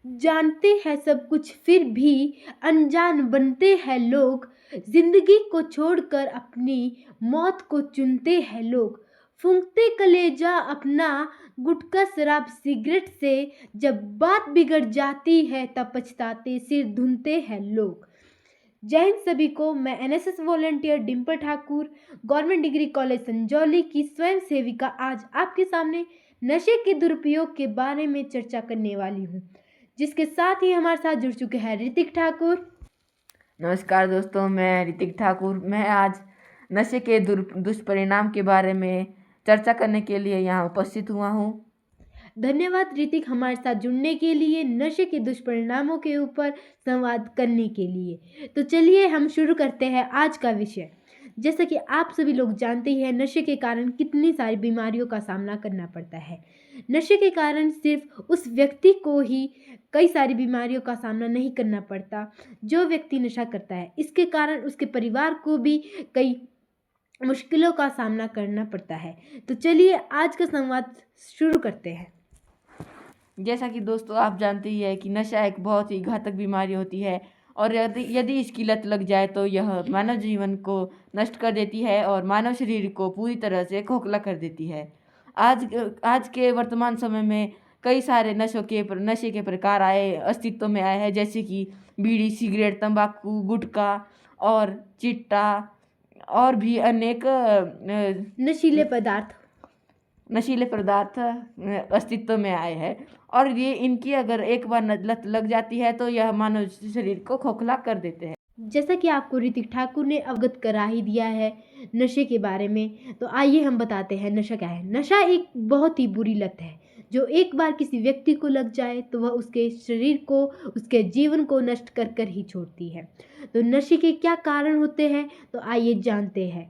जानते हैं सब कुछ फिर भी अनजान बनते हैं लोग। जिंदगी को छोड़कर अपनी मौत को चुनते हैं लोग। फूंकते कलेजा अपना गुटखा शराब सिगरेट से। जब बात बिगड़ जाती है तब पछताते सिर धुनते हैं लोग। जय हिंद सभी को। मैं NSS volunteer Dimple Thakur, government degree college Sanjauli की स्वयं सेविका, आज आपके सामने नशे के दुरुपयोग के बारे में चर्चा करने वाली हूँ, जिसके साथ ही हमारे साथ जुड़ चुके हैं ऋतिक ठाकुर। नमस्कार दोस्तों, मैं ऋतिक ठाकुर। मैं आज नशे के दुष्परिणाम के बारे में चर्चा करने के लिए यहाँ उपस्थित हुआ हूँ। धन्यवाद ऋतिक, हमारे साथ जुड़ने के लिए, नशे के दुष्परिणामों के ऊपर संवाद करने के लिए। तो चलिए हम शुरू करते हैं आज का विषय। जैसा कि आप सभी लोग जानते ही हैं, नशे के कारण कितनी सारी बीमारियों का सामना करना पड़ता है। नशे के कारण सिर्फ उस व्यक्ति को ही कई सारी बीमारियों का सामना नहीं करना पड़ता जो व्यक्ति नशा करता है। इसके कारण उसके परिवार को भी कई मुश्किलों का सामना करना पड़ता है। तो चलिए आज का संवाद शुरू करते हैं। जैसा कि दोस्तों आप जानते ही है कि नशा एक बहुत ही घातक बीमारी होती है और यदि इसकी लत लग जाए तो यह मानव जीवन को नष्ट कर देती है और मानव शरीर को पूरी तरह से खोखला कर देती है। आज के वर्तमान समय में कई सारे नशे के प्रकार अस्तित्व में आए हैं, जैसे कि बीड़ी, सिगरेट, तंबाकू, गुटखा और चिट्टा और भी अनेक नशीले पदार्थ अस्तित्व में आए हैं। और ये इनकी अगर एक बार लत लग जाती है तो यह मानव शरीर को खोखला कर देते हैं। जैसा कि आपको ऋतिक ठाकुर ने अवगत करा ही दिया है नशे के बारे में, तो आइए हम बताते हैं नशा क्या है। नशा एक बहुत ही बुरी लत है जो एक बार किसी व्यक्ति को लग जाए तो वह उसके शरीर को, उसके जीवन को नष्ट कर कर ही छोड़ती है। तो नशे के क्या कारण होते हैं, तो आइए जानते हैं।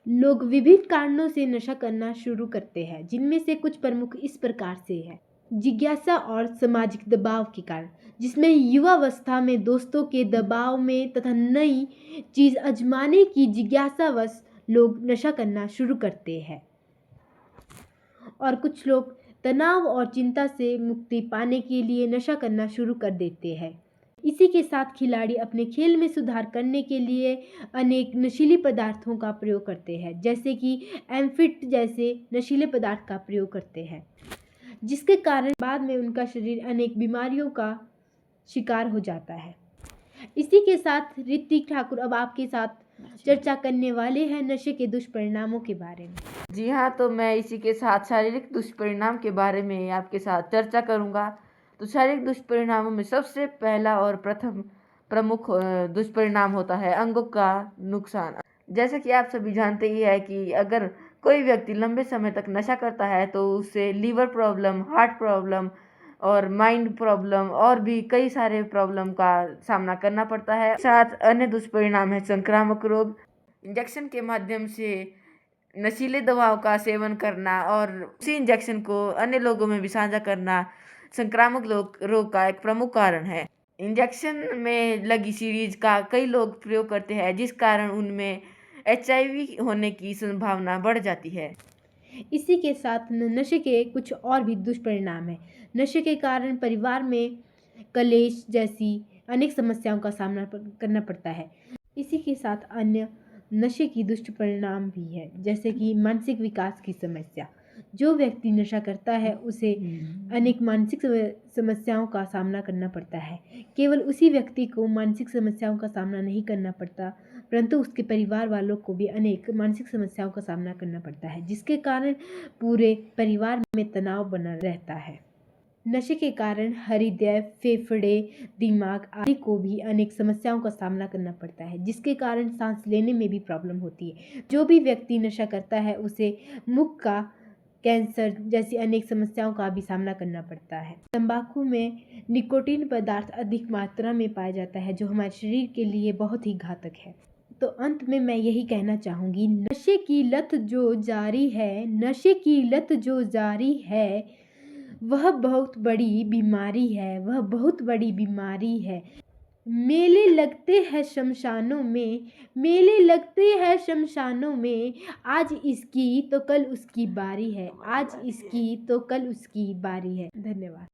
लोग विभिन्न कारणों से नशा करना शुरू करते हैं, जिनमें से कुछ प्रमुख इस प्रकार से है। जिज्ञासा और सामाजिक दबाव के कारण, जिसमें युवावस्था में दोस्तों के दबाव में तथा नई चीज़ आजमाने की जिज्ञासावश लोग नशा करना शुरू करते हैं। और कुछ लोग तनाव और चिंता से मुक्ति पाने के लिए नशा करना शुरू कर देते हैं। इसी के साथ खिलाड़ी अपने खेल में सुधार करने के लिए अनेक नशीले पदार्थों का प्रयोग करते हैं, जैसे कि एम्फिट जैसे नशीले पदार्थ का प्रयोग करते हैं, जिसके कारण बाद में उनका शरीर अनेक बीमारियों का शिकार हो जाता है। इसी के साथ ऋतिक ठाकुर अब आपके साथ चर्चा करने वाले हैं नशे के दुष्परिणामों के बारे में। जी हाँ, तो मैं इसी के साथ शारीरिक दुष्परिणाम के बारे में आपके साथ चर्चा करूँगा। तो शारीरिक दुष्परिणामों में सबसे पहला और प्रथम प्रमुख दुष्परिणाम होता है अंगों का नुकसान। जैसा कि आप सभी जानते ही है कि अगर कोई व्यक्ति लंबे समय तक नशा करता है तो उससे लीवर प्रॉब्लम, हार्ट प्रॉब्लम और माइंड प्रॉब्लम और भी कई सारे प्रॉब्लम का सामना करना पड़ता है। साथ अन्य दुष्परिणाम है संक्रामक रोग। इंजेक्शन के माध्यम से नशीले दवाओं का सेवन करना और उसी इंजेक्शन को अन्य लोगों में भी साझा करना संक्रामक रोग का एक प्रमुख कारण है। इंजेक्शन में लगी सीरीज का कई लोग प्रयोग करते हैं, जिस कारण उनमें HIV होने की संभावना बढ़ जाती है। इसी के साथ नशे के कुछ और भी दुष्परिणाम हैं। नशे के कारण परिवार में कलेश जैसी अनेक समस्याओं का सामना करना पड़ता है। इसी के साथ अन्य नशे की दुष्परिणाम भी है, जैसे कि मानसिक विकास की समस्या। जो व्यक्ति नशा करता है उसे अनेक मानसिक समस्याओं का सामना करना पड़ता है। केवल उसी व्यक्ति को मानसिक समस्याओं का सामना नहीं करना पड़ता, परंतु उसके परिवार वालों को भी अनेक मानसिक समस्याओं का सामना करना पड़ता है, जिसके कारण पूरे परिवार में तनाव बना रहता है। नशे के कारण हृदय, फेफड़े, दिमाग आदि को भी अनेक समस्याओं का सामना करना पड़ता है, जिसके कारण सांस लेने में भी प्रॉब्लम होती है। जो भी व्यक्ति नशा करता है उसे मुख का कैंसर जैसी अनेक समस्याओं का भी सामना करना पड़ता है। तंबाकू में निकोटीन पदार्थ अधिक मात्रा में पाया जाता है, जो हमारे शरीर के लिए बहुत ही घातक है। तो अंत में मैं यही कहना चाहूँगी, नशे की लत जो जारी है, नशे की लत जो जारी है, वह बहुत बड़ी बीमारी है, वह बहुत बड़ी बीमारी है। मेले लगते हैं शमशानों में, मेले लगते हैं शमशानों में। आज इसकी तो कल उसकी बारी है, आज इसकी तो कल उसकी बारी है। धन्यवाद।